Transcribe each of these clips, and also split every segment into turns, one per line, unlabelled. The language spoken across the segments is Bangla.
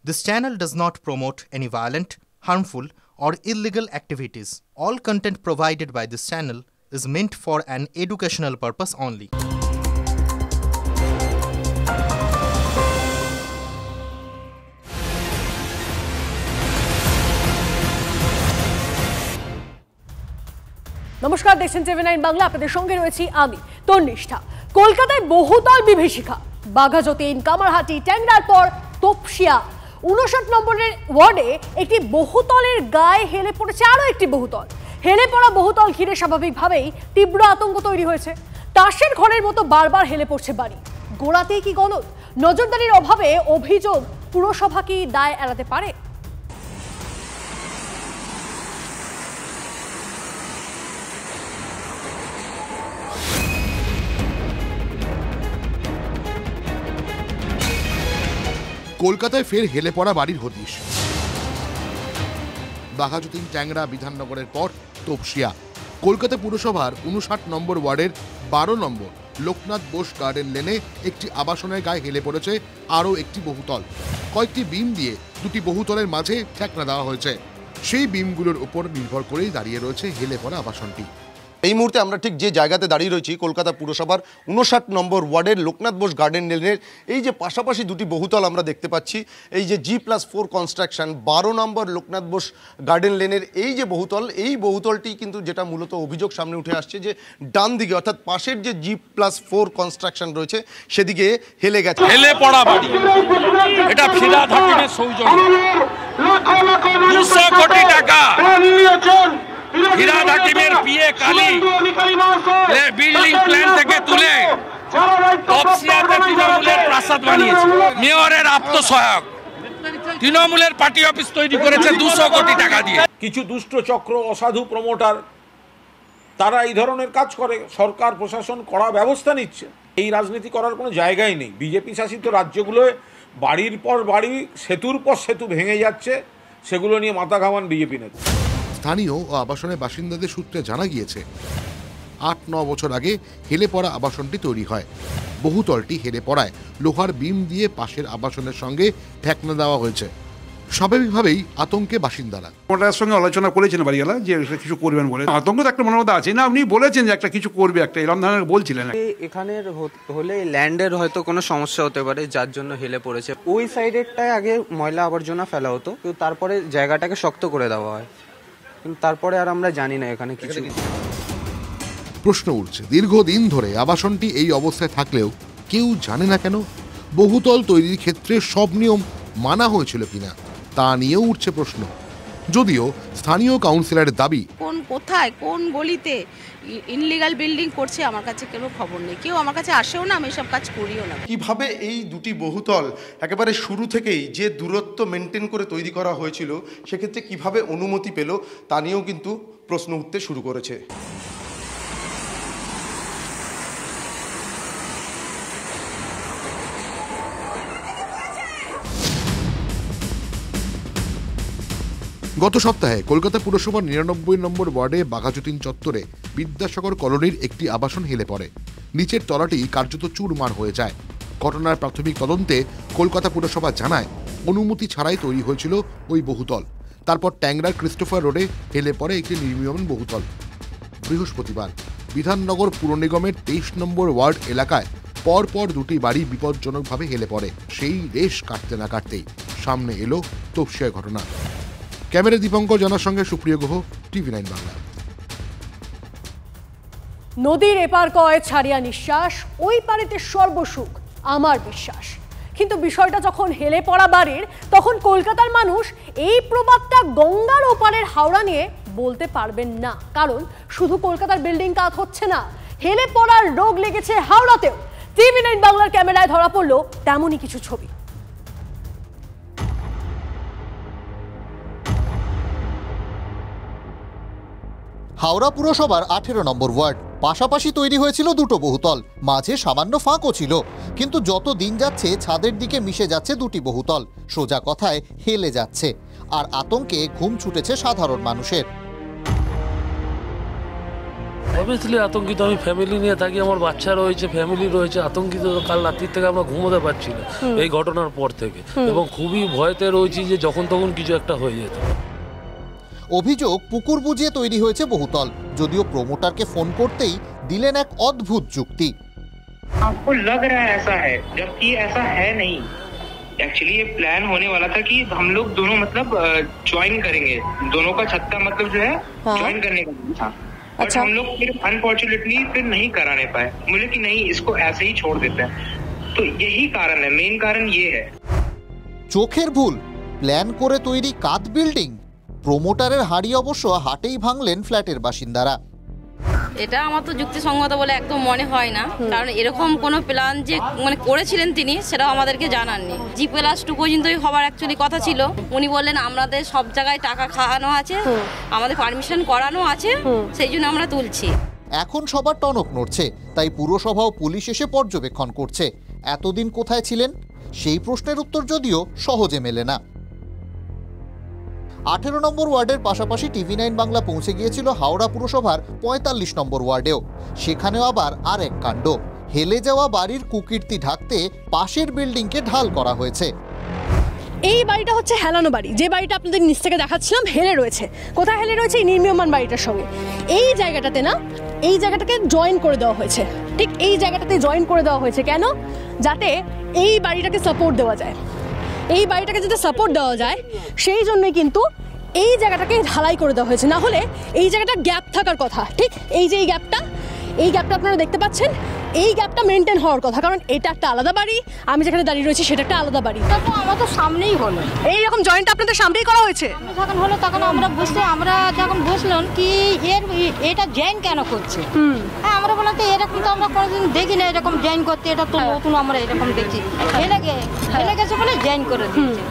This channel does not promote any violent, harmful, or illegal activities. All content provided by this channel is meant for an educational purpose only.
নমস্কার, দেখছেন TV9 বাংলা। আপনাদের সঙ্গে রয়েছি আমি তন্নিষ্ঠা। কলকাতায় বহুতল বিভীষিকা, বাঘাযতীন, কামারহাটি, ট্যাংরার পর তপসিয়া 59 নম্বরের ওয়ার্ডে একটি বহুতলের গায়ে হেলে পড়েছে আরও একটি বহুতল। হেলে পড়া বহুতল ঘিরে স্বাভাবিকভাবেই তীব্র আতঙ্ক তৈরি হয়েছে। তাসের ঘরের মতো বারবার হেলে পড়ছে বাড়ি। গোড়াতেই কি গলদ? নজরদারির অভাবে অভিযোগ, পুরসভা কি দায় এড়াতে পারে?
কলকাতায় ফের হেলে পড়া বাড়ির হদিশ। বাঘাযতীন, ট্যাংরা, বিধাননগরের পর তপসিয়া। কলকাতা পুরসভার 59 নম্বর ওয়ার্ডের 12 নম্বর লোকনাথ বোস গার্ডেন লেনে একটি আবাসনের গায়ে হেলে পড়েছে আরও একটি বহুতল। কয়েকটি বিম দিয়ে দুটি বহুতলের মাঝে ঠেকনা দেওয়া হয়েছে। সেই বিমগুলোর উপর নির্ভর করেই দাঁড়িয়ে রয়েছে হেলে পড়া আবাসনটি।
এই মুহূর্তে আমরা ঠিক যে জায়গাতে দাঁড়িয়ে রয়েছি, কলকাতা পুরসভার 59 নম্বর ওয়ার্ডের লোকনাথ বোস গার্ডেন লেনের এই যে পাশাপাশি দুটি বহুতল আমরা দেখতে পাচ্ছি, এই যে G+4 কনস্ট্রাকশন 12 নম্বর লোকনাথ বোস গার্ডেন লেনের এই যে বহুতল, এই বহুতলটি কিন্তু যেটা মূলত অভিযোগ সামনে উঠে আসছে যে ডান দিকে অর্থাৎ পাশের যে G+4 কনস্ট্রাকশন রয়েছে সেদিকে হেলে গেছে।
হেলে পড়া বাড়ি, এটা ফিরাদ হাকিমের সৌজন্যে 200 কোটি টাকা ফিরাদ হাকিমের পিএ কালী বিল্ডিং প্ল্যান থেকে তুলে তপসিয়াতে তৃণমূলের প্রাসাদ বানিয়েছে। মেয়রের আত্মসহায়ক তৃণমূলের পার্টি অফিস তৈরি করেছে 200 কোটি টাকা দিয়ে।
কিছু দুষ্ট চক্র, অসাধু প্রমোটার, তারা এই ধরনের কাজ করে। সরকার প্রশাসন কড়া ব্যবস্থা নিচ্ছে। এই রাজনীতি করার কোনো জায়গাই নেই। বিজেপি শাসিত রাজ্যগুলোয় বাড়ির পর বাড়ি, সেতুর পর সেতু ভেঙে যাচ্ছে, সেগুলো নিয়ে মাথা ঘামান বিজেপি নেতা।
স্থানীয় ও আবাসনের বাসিন্দাদের সূত্রে জানা গিয়েছে 8-9 বছর আগে হেলে পড়া আবাসনটি তৈরি হয়। বহুতলটি হেলে পড়ায় লোহার বিম দিয়ে পাশের আবাসনের সঙ্গে ঠেকনা দেওয়া হয়েছে। স্বাভাবিকভাবেই আতঙ্কে বাসিন্দারা।
ওটার সঙ্গে আলোচনা করেছেন বাড়িওয়ালা যে কিছু করবেন বলে। আতঙ্ক তো একটা মনের মধ্যে আছে না, আপনি বলেছেন যে একটা কিছু করবে, একটা এরকম ধরনের বলছিলেন।
এখানের হলে ল্যান্ডের হয়তো কোনো সমস্যা হতে পারে, যার জন্য হেলে পড়েছে। ওই সাইডেরটায় আগে ময়লা আবর্জনা ফেলা হতো, কিন্তু তারপরে জায়গাটাকে শক্ত করে দেওয়া হয়, কিন্তু তারপরে আর আমরা জানি না এখানে কিছু।
প্রশ্ন উঠছে, দীর্ঘদিন ধরে আবাসনটি এই অবস্থায় থাকলেও কেউ জানে না কেন? বহুতল তৈরির ক্ষেত্রে সব নিয়ম মানা হয়েছিল কিনা তা নিয়েও উঠছে প্রশ্ন। যদিও স্থানীয় কাউন্সিলরের দাবি,
কোথায় কোন গলিতে ইনলিগাল বিল্ডিং করছে আমার কাছে কোনো খবর নেই, কেউ আমার কাছে আসেও না, আমি এসব কাজ করিও না।
কিভাবে এই দুটি বহুতল একেবারে শুরু থেকেই যে দূরত্ব মেনটেন করে তৈরি করা হয়েছিল, সেক্ষেত্রে কিভাবে অনুমতি পেল তা নিয়েও কিন্তু প্রশ্ন উঠতে শুরু করেছে।
গত সপ্তাহে কলকাতা পুরসভার 99 নম্বর ওয়ার্ডে বাঘাযতীন চত্বরে বিদ্যাসাগর কলোনির একটি আবাসন হেলে পড়ে। নিচের তলাটি কার্যত চুরমার হয়ে যায়। ঘটনার প্রাথমিক তদন্তে কলকাতা পুরসভা জানায় অনুমতি ছাড়াই তৈরি হয়েছিল ওই বহুতল। তারপর ট্যাংরার ক্রিস্টোফার রোডে হেলে পড়ে একটি নির্মীয়মান বহুতল। বৃহস্পতিবার বিধাননগর পুর নিগমের 23 নম্বর ওয়ার্ড এলাকায় পরপর দুটি বাড়ি বিপজ্জনকভাবে হেলে পড়ে। সেই রেশ কাটতে না কাটতেই সামনে এলো তপসিয়া ঘটনা। ক্যামেরা দীপঙ্কর জানার সঙ্গে সুপ্রিয় গুহ, TV9 বাংলা।
নদীর এপার কয় ছাড়িয়া নিঃশ্বাস, ওই পারেতে সর্বসুখ আমার বিশ্বাস। কিন্তু বিষয়টা যখন হেলে পড়া বাড়ির, তখন কলকাতার মানুষ এই প্রবাদটা গঙ্গার ওপারের হাওড়া নিয়ে বলতে পারবেন না। কারণ শুধু কলকাতার বিল্ডিং কাজ হচ্ছে না, হেলে পড়ার রোগ লেগেছে হাওড়াতেও। TV9 বাংলার ক্যামেরায় ধরা পড়লো তেমনই কিছু ছবি।
হাওড়া পুরসভার 18 নম্বর ওয়ার্ড, পাশাপাশি তৈরি হয়েছিল দুটো বহুতল, মাঝে সামান্য ফাঁকও ছিল। কিন্তু যত দিন যাচ্ছে ছাদের দিকে মিশে যাচ্ছে দুটি বহুতল, সোজা কথায় হেলে যাচ্ছে। আর আতঙ্কে ঘুম ছুটেছে সাধারণ মানুষের।
অবভিয়াসলি আতঙ্কিত, আমি ফ্যামিলি নিয়ে থাকি, আমার বাচ্চা রয়েছে, ফ্যামিলি রয়েছে, আতঙ্কিত। কাল রাত্রির থেকে আমরা ঘুমোতে পারছি না এই ঘটনার পর থেকে, এবং খুবই ভয়তে রয়েছি যে যখন তখন কিছু একটা হয়ে যেত।
অভিযোগ পুকুর বুঝিয়ে তৈরি হয়েছে বহুতল, যদিও প্রমোটারকে ফোন করতেই দিলেন এক অদ্ভুত যুক্তি।
आपको लग रहा है ऐसा है, जबकि ऐसा है नहीं। एक्चुअली ये प्लान होने वाला था कि हम लोग दोनों मतलब ज्वाइन करेंगे, दोनों का छत्ता मतलब जो है ज्वाइन करने का था। अच्छा। हम लोग फिर अनफॉर्चुनेटली फिर नहीं कराने पाए, बोले कि नहीं इसको ऐसे ही छोड़ देते हैं। तो यही कारण है, मेन कारण ये है।
চোখের ভুল, প্ল্যান করে তৈরি কাঁধ বিল্ডিং। প্রমোটারের হাড়ি অবশ্য হাটেই ভাঙলেন ফ্ল্যাটের বাসিন্দারা।
এটা আমার তো যুক্তিসঙ্গত বলে একদম মনে হয় না, কারণ এরকম কোনো প্ল্যান যে মানে করেছিলেন তিনি সেটাও আমাদেরকে জানাননি। G+2 পর্যন্তই হবার অ্যাকচুয়ালি কথা ছিল। উনি বললেন আমাদের সব জায়গায় টাকা খাওয়ানো আছে, আমাদের পারমিশন করানো আছে, সেই জন্য আমরা তুলছি।
এখন সবার টনক নড়ছে, তাই পুরসভা ও পুলিশ এসে পর্যবেক্ষণ করছে। এতদিন কোথায় ছিলেন সেই প্রশ্নের উত্তর যদিও সহজে মেলে না। 18 নম্বর ওয়ার্ডের পাশাপাশি TV9 বাংলা পৌঁছে গিয়েছিল হাওড়া পুরসভার 45 নম্বর ওয়ার্ডেও। সেখানেও আবার আর এক কাণ্ড, হেলে যাওয়া বাড়ির কুকীর্তি ঢাকতে পাশের বিল্ডিংকে ঢাল করা হয়েছে।
এই বাড়িটা হচ্ছে হেলানো বাড়ি, যে বাড়িটা আপনাদের নিচ থেকে দেখাচ্ছিলাম হেলে রয়েছে। কোথায় হেলে রয়েছে? এই নির্মীয়মান বাড়িটার সঙ্গে। এই জায়গাটাতে না, এই জায়গাটাকে জয়েন করে দেওয়া হয়েছে, ঠিক এই জায়গাটাতে জয়েন করে দেওয়া হয়েছে। কেন? যাতে এই বাড়িটাকে সাপোর্ট দেওয়া যায়। এই বাড়িটাকে যাতে সাপোর্ট দেওয়া যায় সেই জন্যই কিন্তু এই জায়গাটাকে ঢালাই করে দেওয়া হয়েছে। না হলে এই জায়গাটা গ্যাপ থাকার কথা, ঠিক এই যে এই গ্যাপটা আপনারা দেখতে পাচ্ছেন, এই গ্যাপটা মেনটেন হওয়ার কথা, কারণ এটা একটা আলাদা বাড়ি, আমি যেখানে দাঁড়িয়ে রয়েছি সেটা একটা আলাদা বাড়ি।
আমার তো সামনেই হলো
এইরকম জয়েন্ট আপনাদের সামনেই করা হয়েছে।
যখন হলো তখন আমরা যখন বুঝলাম কি এটা জয়েন কেন করছে, হ্যাঁ আমরা বললাম তো এরকম তো আমরা কোনোদিন দেখি না, এরকম জয়েন করতে, এটা তো নতুন আমরা এরকম দেখি, হেলে গেছে বলে জয়েন করে দিচ্ছে।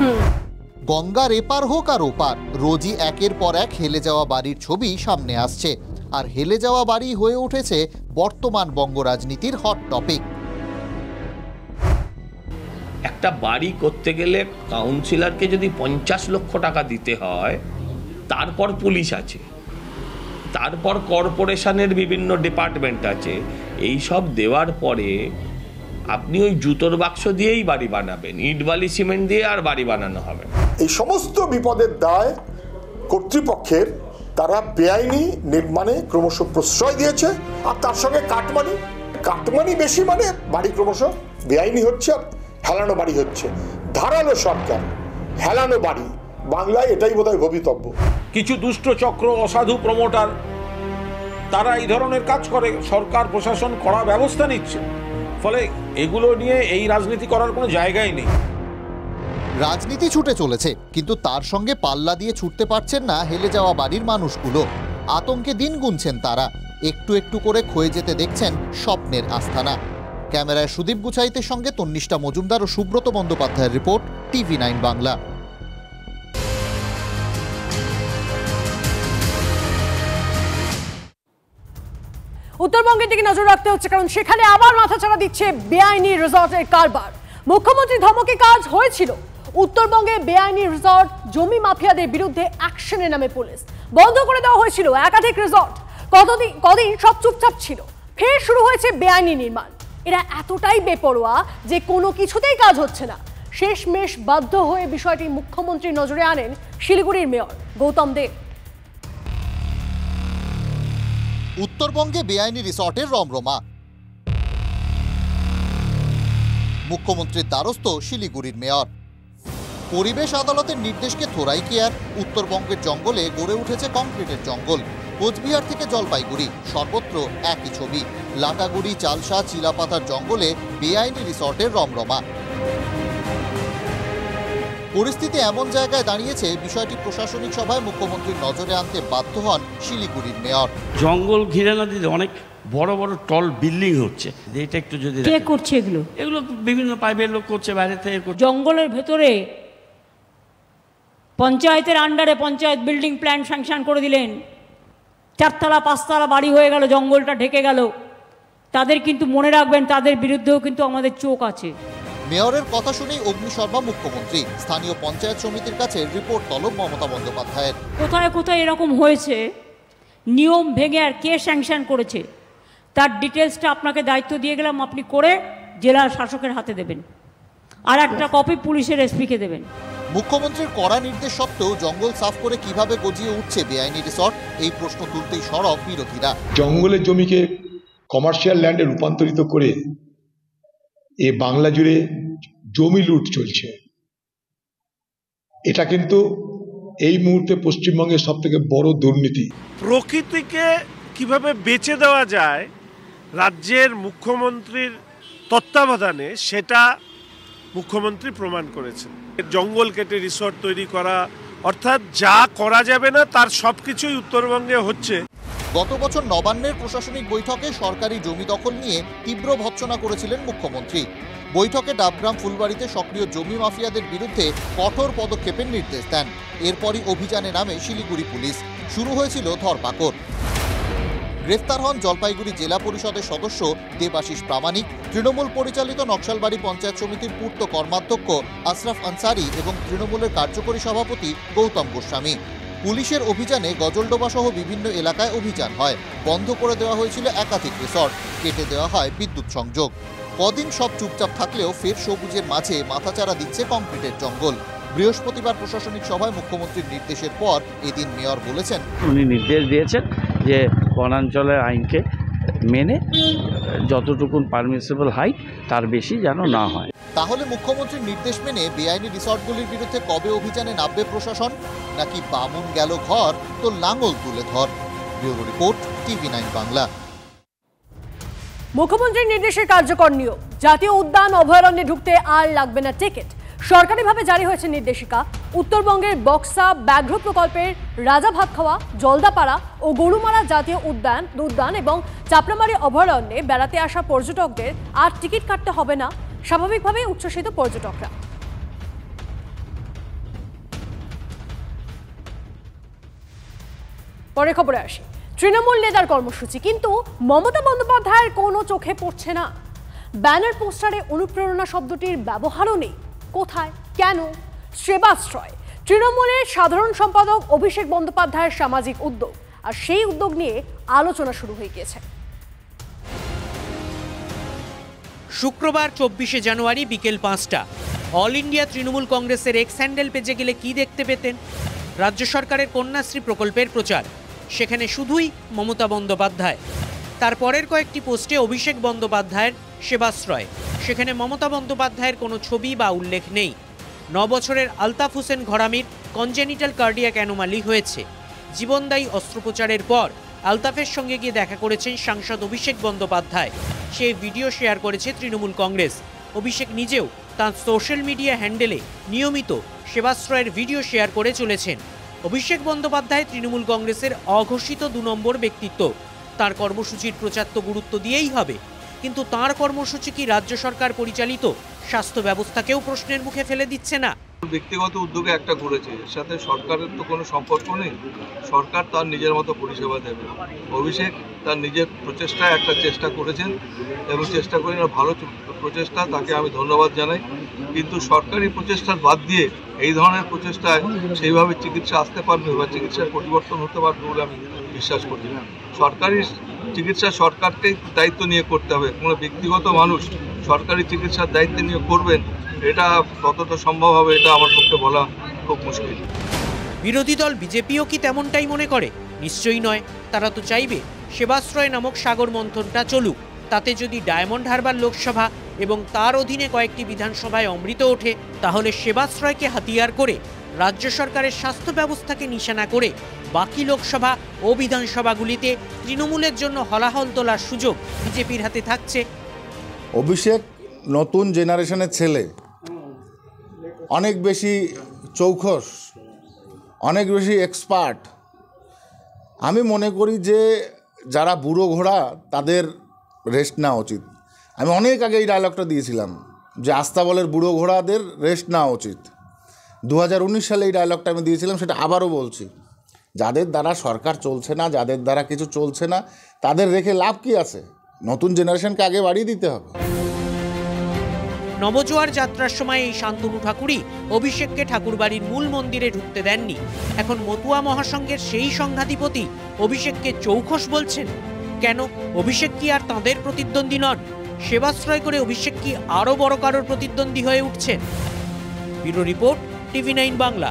গঙ্গার এপার হোক আর ওপার, রোজই একের পর এক হেলে যাওয়া বাড়ির ছবি সামনে আসছে, আর হেলে যাওয়া বাড়ি হয়ে উঠেছে বর্তমান বঙ্গ রাজনীতির হট টপিক।
একটা বাড়ি করতে গেলে কাউন্সিলরকে যদি 50 লক্ষ টাকা দিতে হয়, তারপর পুলিশ আছে, তারপর কর্পোরেশনের বিভিন্ন ডিপার্টমেন্ট আছে, এই সব দেওয়ার পরে আপনি ওই জুতোর বাক্স দিয়েই বাড়ি বানাবেন, ইট বালি সিমেন্ট দিয়ে আর বাড়ি বানানো হবে না।
এই সমস্ত বিপদের দায় কর্তৃপক্ষের, তারা বেআইনি নির্মাণে ক্রমশ প্রশ্রয় দিয়েছে, আর তার সঙ্গে কাটমানি বেশি, মানে বাড়ি ক্রমশ বেআইনি হচ্ছে আর হেলানো বাড়ি হচ্ছে। ধারালো সরকার, হেলানো বাড়ি, বাংলায় এটাই বোধহয় ভবিতব্য।
কিছু দুষ্ট চক্র, অসাধু প্রমোটার, তারা এই ধরনের কাজ করে, সরকার প্রশাসন কড়া ব্যবস্থা নিচ্ছে, ফলে এগুলো নিয়ে এই রাজনীতি করার কোনো জায়গাই নেই।
রাজনীতি ছুটে চলেছে, কিন্তু তার সঙ্গে পাল্লা দিয়ে ছুটতে পারছেন না হেলে যাওয়া বাড়ির মানুষগুলো। আতঙ্কে দিন গুনছেন তারা, একটু একটু করে ক্ষয়ে যেতে দেখছেন স্বপ্নের আস্থানা। ক্যামেরায় সুদীপ গুছাইতের সঙ্গে তন্নিষ্ঠা মজুমদার ও সুব্রত বন্দ্যোপাধ্যায়ের রিপোর্ট, TV9 বাংলা।
উত্তরবঙ্গের দিকে নজর রাখতে হচ্ছে, কারণ সেখানে আবার মাথাচাড়া দিচ্ছে বেআইনি রিসর্টের কারবার। মুখ্যমন্ত্রী ধমকে কাজ হয়েছিল। উত্তরবঙ্গে বেআইনি রিসর্ট জমি মাফিয়াদের বিরুদ্ধে অ্যাকশনের নামে পুলিশ বন্ধ করে দেওয়া হয়েছিল একাধিক রিসর্ট। কদিন সব চুপচাপ ছিল, ফের শুরু হয়েছে বেআইনি নির্মাণ। এরা এতটাই বেপরোয়া যে কোনো কিছুতেই কাজ হচ্ছে না। শেষমেশ বাধ্য হয়ে বিষয়টি মুখ্যমন্ত্রীর নজরে আনেন শিলিগুড়ির মেয়র গৌতম দেব।
উত্তরবঙ্গে বেআইনি রিসর্টের রমরমা, মুখ্যমন্ত্রীর দ্বারস্থ শিলিগুড়ির মেয়র। পরিবেশ আদালতের নির্দেশকে থোড়াই কি আর? উত্তরবঙ্গের জঙ্গলে গড়ে উঠেছে কংক্রিটের জঙ্গল। কোচবিহার থেকে জলপাইগুড়ি, সর্বত্র একই ছবি। লাটাগুড়ি, চালসা, চিলাপাতার জঙ্গলে বেআইনি রিসর্টের রমরমা। পরিস্থিতি এমন জায়গায় দাঁড়িয়েছে, বিষয়টি প্রশাসনিক সভায় মুখ্যমন্ত্রীর নজরে আনতে বাধ্য হন শিলিগুড়ির মেয়র।
জঙ্গল ঘিরে না দিতে অনেক বড় বড় টল বিল্ডিং হচ্ছে, এটা একটু যদি
কে করছে এগুলো
বিভিন্ন প্রাইভেট লোক করছে, বাইরে থেকে।
জঙ্গলের ভেতরে পঞ্চায়েতের আন্ডারে পঞ্চায়েত বিল্ডিং প্ল্যান স্যাংশন করে দিলেন, 4তলা 5তলা বাড়ি হয়ে গেল, জঙ্গলটা ঢেকে গেল। তাদের কিন্তু মনে রাখবেন, তাদের বিরুদ্ধেও কিন্তু আমাদের চোখ আছে।
মেয়রের কথা শুনেই অগ্নিশর্মা মুখ্যমন্ত্রী। স্থানীয় পঞ্চায়েত সমিতির কাছে রিপোর্ট তলব মমতা বন্দ্যোপাধ্যায়ের।
কোথায় কোথায় এরকম হয়েছে নিয়ম ভেঙে আর কে স্যাংশন করেছে তার ডিটেলসটা আপনাকে দায়িত্ব দিয়ে গেলাম, আপনি করে জেলা শাসকের হাতে দেবেন, আর একটা কপি পুলিশের এসপিকে দেবেন।
মুখ্যমন্ত্রীর কড়া নির্দেশ সত্ত্বেও জঙ্গল সাফ করে কিভাবে গজিয়ে উঠছে বেআইনি রিসর্ট, এই প্রশ্ন তুলতেই সরব বিরোধীরা।
জঙ্গলের জমিকে কমার্শিয়াল ল্যান্ডে রূপান্তরিত করে এ বাংলা জুড়ে জমি লুট চলছে। এটা কিন্তু এই মুহূর্তে পশ্চিমবঙ্গের সব থেকে বড় দুর্নীতি।
প্রকৃতিকে কিভাবে বেচে দেওয়া যায় রাজ্যের মুখ্যমন্ত্রীর তত্ত্বাবধানে, সেটা মুখ্যমন্ত্রী প্রমাণ করেছেন। জঙ্গল কেটে রিসর্ট তৈরি করা, অর্থাৎ যা করা যাবে না তার সবকিছুই উত্তরবঙ্গে হচ্ছে।
গত বছর নবান্নের প্রশাসনিক বৈঠকে সরকারি জমি দখল নিয়ে তীব্র ভর্ৎসনা করেছিলেন মুখ্যমন্ত্রী। বৈঠকে ডাবগ্রাম ফুলবাড়িতে সক্রিয় জমি মাফিয়াদের বিরুদ্ধে কঠোর পদক্ষেপের নির্দেশ দেন। এরপরই অভিযানে নামে শিলিগুড়ি পুলিশ, শুরু হয়েছিল ধরপাকড়। গ্রেফতার হন জলপাইগুড়ি জেলা পরিষদের সদস্য দেবাশিস প্রামাণিক, তৃণমূল পরিচালিত নকশালবাড়ি পঞ্চায়েত সমিতির পূর্ত কর্মাধ্যক্ষ আশরাফ আনসারি এবং তৃণমূলের কার্যকরী সভাপতি গৌতম গোস্বামী। পুলিশের অভিযানে গজলডোবা সহ বিভিন্ন এলাকায় অভিযান হয়। বন্ধ করে দেওয়া হয়েছিল একাধিক রিসর্ট, কেটে দেওয়া হয় বিদ্যুৎ সংযোগ। কদিন সব চুপচাপ থাকলেও ফের সবুজের মাঝে মাথাচাড়া দিচ্ছে কংক্রিটের জঙ্গল। বৃহস্পতিবার প্রশাসনিক সভায় মুখ্যমন্ত্রীর নির্দেশের পর এদিন মেয়র বলেছেন,
উনি নির্দেশ দিয়েছেন যে বনাঞ্চলের আইনকে মেনে যতটুকু পারমিসিবল হাইট তার বেশি যেন না হয়।
তাহলে মুখ্যমন্ত্রীর নির্দেশ মেনে বেআইনি রিসর্টগুলির বিরুদ্ধে কবে অভিযানে নামবে প্রশাসন? নাকি বামুন গেল ঘর তো লাঙল তুলে ধর? Bureau report, TV9 Bangla.
মুখ্যমন্ত্রীর নির্দেশের কার্যকর নিয়ম, জাতীয় উদ্যান অভয়ারণ্যে ঢুকতে আর লাগবে না টিকিট। সরকারিভাবে জারি হয়েছে নির্দেশিকা। উত্তরবঙ্গের বক্সা ব্যাঘ্র প্রকল্পের রাজাভাতখাওয়া, জলদাপাড়া ও গরুমারা জাতীয় উদ্যান এবং চাপড়ামারি অভয়ারণ্যে বেড়াতে আসা পর্যটকদের আর টিকিট কাটতে হবে না, স্বাভাবিকভাবেই উচ্ছ্বসিত পর্যটকরা। পরে খবরে আসি, তৃণমূল নেতার কর্মসূচি, কিন্তু মমতা বন্দ্যোপাধ্যায়ের কোনো চোখে পড়ছে না। ব্যানার পোস্টারে অনুপ্রেরণা শব্দটির ব্যবহারও নেই। কোথায়, কেন? সেবাশ্রয় তৃণমূলের সাধারণ সম্পাদক অভিষেক বন্দ্যোপাধ্যায়ের সামাজিক উদ্যোগ, আর সেই উদ্যোগ নিয়ে আলোচনা শুরু হয়ে গিয়েছে।
শুক্রবার 24শে জানুয়ারি বিকেল 5টা অল ইন্ডিয়া তৃণমূল কংগ্রেসের এক্স হ্যান্ডেল পেজে গেলে কি দেখতে পেতেন? রাজ্য সরকারের কন্যাশ্রী প্রকল্পের প্রচার, সেখানে শুধুই মমতা বন্দ্যোপাধ্যায়। তারপরের কয়েকটি পোস্টে অভিষেক বন্দ্যোপাধ্যায়ের সেবাশ্রয়, সেখানে মমতা বন্দ্যোপাধ্যায়ের কোনো ছবি বা উল্লেখ নেই। 9 বছরের আলতাফ হোসেন ঘরামির কনজেনিটাল কার্ডিয়াক অ্যানোমালি হয়েছে। জীবনদায়ী অস্ত্রোপচারের পর আলতাফের সঙ্গে গিয়ে দেখা করেছেন সাংসদ অভিষেক বন্দ্যোপাধ্যায়। সেই ভিডিও শেয়ার করেছে তৃণমূল কংগ্রেস। অভিষেক নিজেও তাঁর সোশ্যাল মিডিয়া হ্যান্ডেলে নিয়মিত সেবাশ্রয়ের ভিডিও শেয়ার করে চলেছেন। অভিষেক বন্দ্যোপাধ্যায় তৃণমূল কংগ্রেসের অঘোষিত 2 নম্বর ব্যক্তিত্ব। তার কর্মসূচির প্রচার তো গুরুত্ব দিয়েই হবে, কিন্তু তার কর্মসূচি কি রাজ্য সরকার পরিচালিত স্বাস্থ্য ব্যবস্থাকেও প্রশ্নের মুখে ফেলে দিচ্ছে না?
ব্যক্তিগত উদ্যোগে একটা করেছে, এর সাথে সরকারের তো কোনো সম্পর্ক নেই। সরকার তার নিজের মতো পরিষেবা দেবে। অভিষেক তার নিজের প্রচেষ্টায় একটা চেষ্টা করেছেন এবং চেষ্টা করে ভালো প্রচেষ্টা, তাকে আমি ধন্যবাদ জানাই। কিন্তু সরকারি প্রচেষ্টার বাদ দিয়ে এই ধরনের প্রচেষ্টায় সেইভাবে চিকিৎসা আসতে পারবে বা চিকিৎসার পরিবর্তন হতে পারবে বলে আমি বিশ্বাস করি না। সরকারি চিকিৎসা সরকারকেই দায়িত্ব নিয়ে করতে হবে। কোনো ব্যক্তিগত মানুষ সরকারি চিকিৎসার দায়িত্ব নিয়ে করবেন, এটা কতটা সম্ভব হবে এটা আমার পক্ষে বলা খুব মুশকিল।
বিরোধী দল বিজেপিও কি তেমনটাই মনে করে? নিশ্চয়ই নয়। তারা তো চাইবে সেবাশ্রয় নামক সাগর মন্থনটা চলুক। তাতে যদি ডায়মন্ড হারবার লোকসভা এবং তার অধীনে কয়েকটি বিধানসভায় অমৃত ওঠে, তাহলে সেবাশ্রয়কে হাতিয়ার করে রাজ্য সরকারের স্বাস্থ্য ব্যবস্থাকে নিশানা করে বাকি লোকসভা ও বিধানসভাগুলিতে তৃণমূলের জন্য হলাহল তোলার সুযোগ বিজেপির হাতে থাকছে।
অভিষেক নতুন জেনারেশনের ছেলে, অনেক বেশি চৌখস, অনেক বেশি এক্সপার্ট। আমি মনে করি যে যারা বুড়ো ঘোড়া তাদের রেস্ট নেওয়া উচিত। আমি অনেক আগে এই ডায়লগটা দিয়েছিলাম যে আস্তাবলের বুড়ো ঘোড়াদের রেস্ট নেওয়া উচিত। 2019 সালে এই ডায়লগটা আমি দিয়েছিলাম, সেটা আবারও বলছি। যাদের দ্বারা সরকার চলছে না, যাদের দ্বারা কিছু চলছে না, তাদের রেখে লাভ কি আছে? নতুন জেনারেশনকে আগে বাড়িয়ে দিতে হবে।
নবজোয়ার যাত্রার সময় এই শান্তনু ঠাকুরই অভিষেককে ঠাকুরবাড়ির মূল মন্দিরে ঢুকতে দেননি। এখন মতুয়া মহাসংঘের সেই সংঘাধিপতি অভিষেককে চৌখস বলছেন। কেন? অভিষেক কি আর তাঁদের প্রতিদ্বন্দ্বী নন? সেবাশ্রয় করে অভিষেক কি আরো বড় কারোর প্রতিদ্বন্দ্বী হয়ে উঠছেন? Bureau report, TV9 Bangla.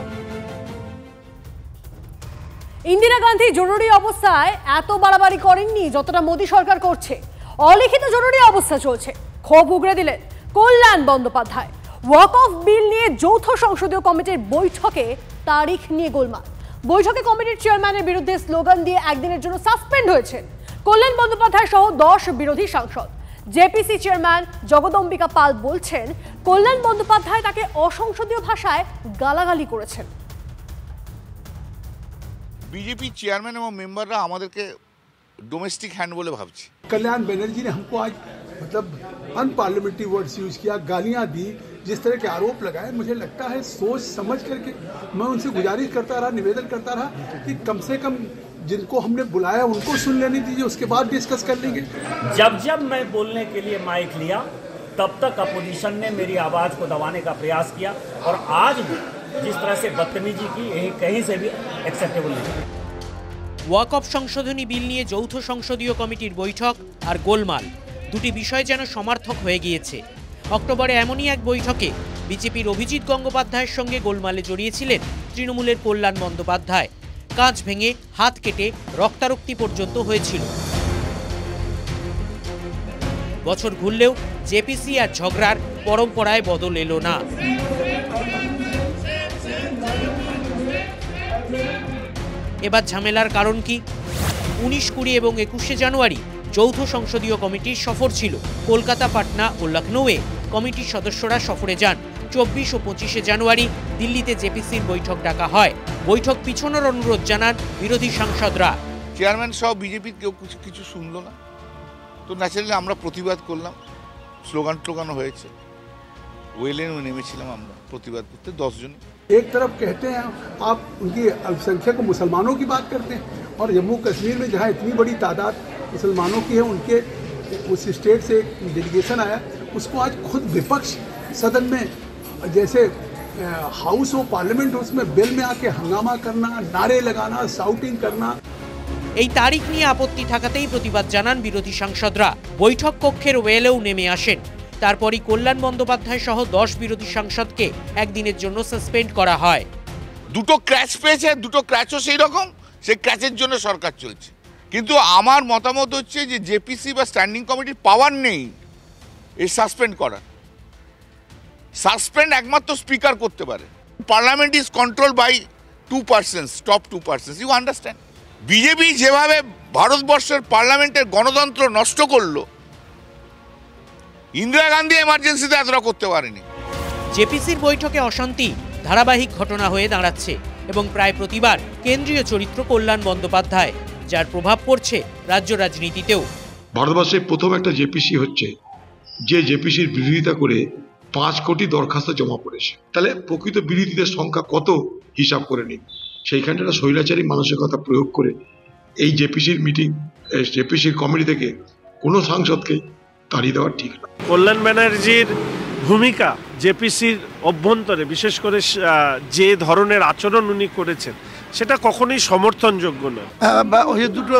Indira Gandhi জরুরি অবস্থায় এত বাড়াবাড়ি করেননি যতটা মোদী সরকার করছে। অলিখিত জরুরি অবস্থা চলছে, ক্ষোভ উগরে দিলেন কল্যাণ বন্দ্যোপাধ্যায়। ওয়াক অফ বিল নিয়ে যৌথ সংসদীয় কমিটির বৈঠকে তারিখ নিয়ে গোলমাল। বৈঠকে কমিটির চেয়ারম্যানের বিরুদ্ধে স্লোগান দিয়ে একদিনের জন্য সাসপেন্ড হয়েছেন কল্যাণ বন্দ্যোপাধ্যায় সহ 10 বিরোধী সাংসদ। জেপিসি চেয়ারম্যান জগদম্বিকা পাল বলছেন, কল্যাণ বন্দ্যোপাধ্যায় তাকে অসংসদীয় ভাষায় গালাগালি করেছেন।
बीजेपी चेयरमैन और मेंबरরা আমাদেরকে डोमेस्टिक हैंड बोले भावছি।
कल्याण बनर्जी ने हमको आज मतलब अनपार्लियामेंट्री वर्ड्स यूज किया, गालियां दी, जिस तरह के आरोप लगाए, मुझे लगता है सोच समझ करके मैं उनसे गुजारिश करता रहा, निवेदन करता रहा कि कम से कम जिनको हमने बुलाया उनको सुन लेने दीजिए, उसके बाद डिस्कस कर लेंगे।
जब मैं बोलने के लिए माइक लिया तब तक अपोजिशन ने मेरी आवाज को दबाने का प्रयास किया और आज भी जिस तरह से बदतमीजी की यही कहीं से भी एक्सेप्टेबल नहीं।
ওয়াক অফ সংশোধনী বিল নিয়ে যৌথ সংসদীয় কমিটির বৈঠক আর গোলমাল, দুটি বিষয় যেন সমার্থক হয়ে গিয়েছে। অক্টোবরে এমনই এক বৈঠকে বিজেপির অভিজিৎ গঙ্গোপাধ্যায়ের সঙ্গে গোলমালে জড়িয়েছিলেন তৃণমূলের কল্যাণ বন্দ্যোপাধ্যায়। কাঁচ ভেঙে, হাত কেটে রক্তারক্তি পর্যন্ত হয়েছিল। বছর ঘুরলেও জেপিসি আর ঝগড়ার পরম্পরায় বদল এলো না। এবার ঝামেলার কারণ কি? 19, 20 এবং 21শে জানুয়ারি যৌথ সংসদীয় কমিটির সফর ছিল। কলকাতা, পাটনা ও লখনৌয়ে কমিটির সদস্যরা সফরে যান। 24 ও 25শে জানুয়ারি দিল্লিতে জেপিসির বৈঠক ডাকা হয়। বৈঠক পিছনের অনুরোধ জানান বিরোধী সাংসদরা।
চেয়ারম্যান সহ বিজেপির কেউ কিছু শুনলো না, তো ন্যাচারালি আমরা প্রতিবাদ করলাম, স্লোগান হয়েছে, ওয়েলেন নেমেছিলাম আমরা প্রতিবাদ করতে 10 জন।
एक तरफ कहते हैं आप उनकी अल्पसंख्यक मुसलमानों की बात करते हैं और जम्मू कश्मीर में जहां इतनी बड़ी तादाद मुसलमानों की है, उनके उस स्टेट से एक डेलीगेशन आया, उसको आज खुद विपक्ष सदन में जैसे हाउस हो, पार्लियामेंट हो, उसमें बिल में आके हंगामा करना, नारे लगाना, शाउटिंग करना।
এই তারিখ নিয়ে আপত্তি থাকাতেই প্রতিবাদ জানান বিরোধী সাংসদরা। বৈঠক কক্ষের ওয়েলেও নেমে আসেন। তারপরই কল্যাণ বন্দ্যোপাধ্যায় সহ 10 বিরোধী সাংসদকে একদিনের জন্য সাসপেন্ড করা হয়।
দুটো ক্র্যাচ পেয়েছে, দুটো ক্র্যাচও সেই রকম, সেই ক্র্যাচের জন্য সরকার চলছে। কিন্তু আমার মতামত হচ্ছে যে জেপিসি বা স্ট্যান্ডিং কমিটির পাওয়ার নেই এই সাসপেন্ড করার। সাসপেন্ড একমাত্র স্পিকার করতে পারে। Parliament is control by 2%, top 2%, you understand. BJP যেভাবে ভারতবর্ষের পার্লামেন্টের গণতন্ত্র নষ্ট করলো, ইন্দিরা গান্ধী এমার্জেন্সিতে এতটা করতে পারেনি।
জেপিসির বৈঠকে অশান্তি ধারাবাহিক ঘটনা হয়ে দাঁড়াচ্ছে এবং প্রায় প্রতিবার কেন্দ্রীয় চরিত্র কল্যাণ বন্দ্যোপাধ্যায়, যার প্রভাব পড়ছে রাজ্য রাজনীতিতেও।
ভারতবর্ষে প্রথম একটা জেপিসি হচ্ছে যে জেপিসির বিরোধিতা করে 5 কোটি দরখাস্ত জমা পড়েছে। তাহলে প্রকৃত বিরোধীদের সংখ্যা কত হিসাব করে নিন। সেইখানটা একটা স্বৈরাচারী মানসিকতা প্রয়োগ করে এই জেপিসির কমিটি থেকে কোনো সাংসদকে তাড়িয়ে দেওয়া ঠিক না।
কল্যাণ ব্যানার্জির ভূমিকা জেপিসির অভ্যন্তরে, বিশেষ করে যে ধরনের আচরণ উনি করেছেন, সেটা কখনোই সমর্থনযোগ্য নয়।
ওই দুটো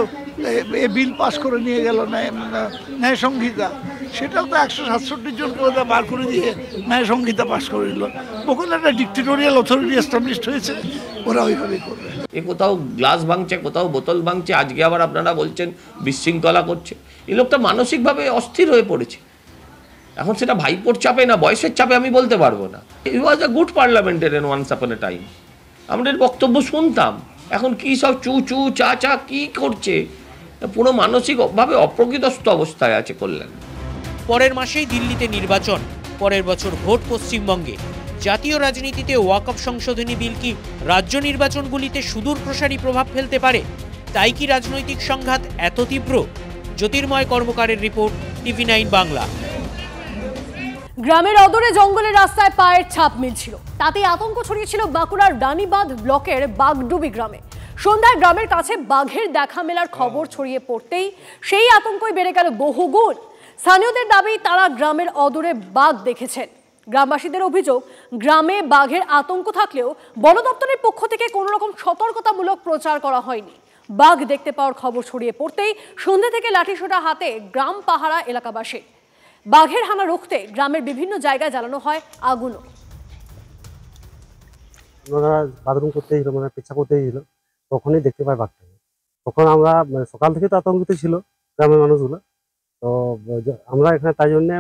বিল পাস করে নিয়ে গেল ন্যায় সংহিতা, সেটাও তো 167 জন করে বার করে দিয়ে ন্যায় সংহিতা পাস করে দিল। ওখানে একটা ডিক্টেটোরিয়াল অথরিটি এস্টাবলিশড হয়েছে, ওরা ওইভাবেই করবে।
এ কোথাও গ্লাস ভাঙছে, কোথাও বোতল ভাঙছে, আজকে আবার আপনারা বলছেন বিশৃঙ্খলা করছে। এই লোকটা মানসিকভাবে অস্থির হয়ে পড়েছে। এখন সেটা ভাইপোর চাপে না বয়সের চাপে আমি বলতে পারবো না। He was a good parliamentarian once upon a time. আমাদের বক্তব্য শুনতাম, এখন কি সব চু চা কি করছে, পুরো মানসিকভাবে অপ্রকৃতস্থ অবস্থায় আছে কল্যাণ।
পরের মাসেই দিল্লিতে নির্বাচন, পরের বছর ভোট পশ্চিমবঙ্গে। জাতীয় রাজনীতিতে ওয়াক অফ সংশোধনী বিল কি রাজ্য নির্বাচনগুলিতে সুদূর প্রসারী প্রভাব ফেলতে পারে? তাই কি রাজনৈতিক সংঘাত এত তীব্র? জ্যোতির্ময় কর্মকারের রিপোর্ট, TV9 বাংলা।
গ্রামের অদূরে জঙ্গলের রাস্তায় পায়ের ছাপ মিলছিল, তাতেই আতঙ্ক ছড়িয়েছিল বাঁকুড়ার রানীবাঁধ ব্লকের বাগডুবি গ্রামে। সন্ধ্যায় গ্রামের কাছে বাঘের দেখা মেলার খবর ছড়িয়ে পড়তেই সেই আতঙ্কই বেড়ে গেল বহুগুণ। স্থানীয়দের দাবি, তারা গ্রামের অদূরে বাঘ দেখেছেন। গ্রামবাসীদের অভিযোগ, গ্রামে বাঘের আতঙ্ক থাকলেও বন দপ্তরের পক্ষ থেকে কোনো রকম সতর্কতামূলক প্রচার করা হয়নি। বাঘ দেখতে পাওয়ার খবর ছড়িয়ে পড়তেই সন্ধ্যে থেকে লাঠিসোঁটা হাতে গ্রাম পাহারা এলাকাবাসী। বাঘের হানা রুখতে গ্রামের বিভিন্ন জায়গায় জ্বালানো হয় আগুনও।
ওনারা বাথরুম করতে ছিল, মানে পেচ্ছাপ করতে ছিল, তখনই দেখতে পাই বাঘটাকে। তখন আমরা সকাল থেকে তো আতঙ্কিত ছিল গ্রামের মানুষগুলো। তো আমরা এখানে তাই জন্যে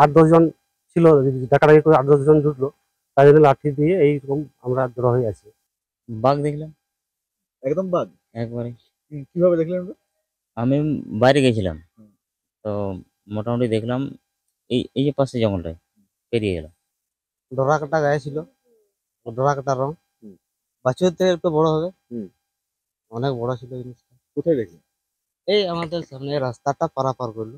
8-10 জন ছিল, ডাকাডাকি করে 8-10 জন জুটলো, তাই জন্য লাঠি দিয়ে এইরকম আমরা জড়ো হয়ে আছি।
বাঘ দেখলাম,
একদম বাঘ
একবারে।
কিভাবে দেখলেন?
আমি বাইরে গেছিলাম, তো মোটামুটি দেখলাম এই যে পাশে জঙ্গলটায় পেরিয়ে গেলাম।
ডরাকাটা গায়ে ছিল, ডরাকাটার রং বাছুর থেকে একটু বড় হবে, অনেক বড় ছিল জিনিসটা।
কোথায় দেখলেন?
এই আমাদের সামনে রাস্তাটা পারাপার করলো।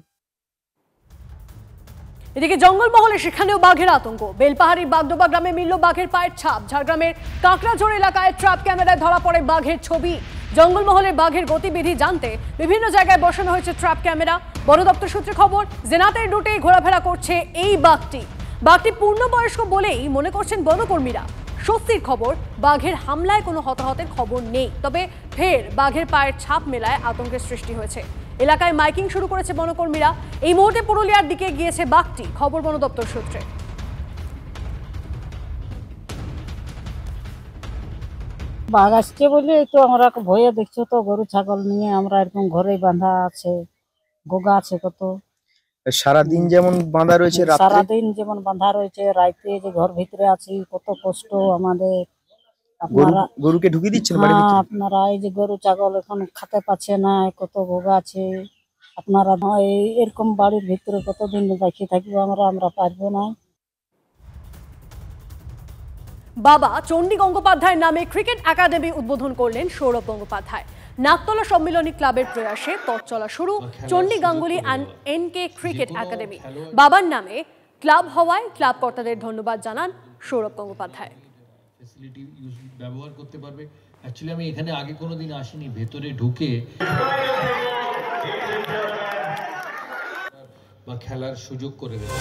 এদিকে জঙ্গলমহলে সেখানেও বাঘের আতঙ্ক। বেলপাহাড়ির বাগডোবা গ্রামে মিলল বাঘের পায়ের ছাপ। ঝাড়গ্রামের কাকড়াঝোড় এলাকায় ট্র্যাপ ক্যামেরায় ধরা পড়ে বাঘের ছবি। জঙ্গলমহলের বাঘের গতিবিধি জানতে বিভিন্ন জায়গায় বসানো হয়েছে ট্র্যাপ ক্যামেরা। বন দপ্তর সূত্রে খবর, জেনাতের রুটে ঘোরাফেরা করছে এই বাঘটি। বাঘটি পূর্ণবয়স্ক বলেই মনে করছেন বনকর্মীরা। স্বস্তির খবর, বাঘের হামলায় কোনো হতাহতের খবর নেই, তবে ফের বাঘের পায়ের ছাপ মেলায় আতঙ্কের সৃষ্টি হয়েছে। এলাকায় মাইকিং শুরু করেছে বনকর্মীরা। এই মুহূর্তে পুরুলিয়ার দিকে গিয়েছে বাঘটি, খবর বন দপ্তর সূত্রে।
বাঘ আসছে বলে তো আমরা ভয়ে দেখছো তো, গরু ছাগল নিয়ে আমরা এরকম ঘরেই বাঁধা আছে, গোগা আছে কত।
সারাদিন যেমন বাঁধা রয়েছে,
সারাদিন যেমন বাঁধা রয়েছে, রাইতে যে ঘর ভিতরে আছি, কত কষ্ট আমাদের। আপনারা
গরুকে ঢুকিয়ে দিচ্ছেন?
আপনারা এই যে গরু ছাগল এখন খেতে পাচ্ছে না, কত গোগা আছে। আপনারা এরকম বাড়ির ভিতরে কতদিন রেখে থাকবো আমরা পারবো না।
বাবা চণ্ডী গঙ্গোপাধ্যায়ের নামে ক্রিকেট একাডেমি উদ্বোধন করলেন সৌরভ গঙ্গোপাধ্যায়। নাকতলা সম্মিলনী ক্লাবের প্রয়াসে পথ চলা শুরু Chandi Ganguly and NK cricket academy. বাবার নামে ক্লাব হওয়ায় ক্লাব কর্তাদের ধন্যবাদ জানান সৌরভ গঙ্গোপাধ্যায়।
ফ্যাসিলিটি ব্যবহার করতে পারবে। অ্যাকচুয়ালি আমি এখানে আগে কোনোদিন আসিনি, ভেতরে ঢুকে বা খেলার সুযোগ করে দেবে।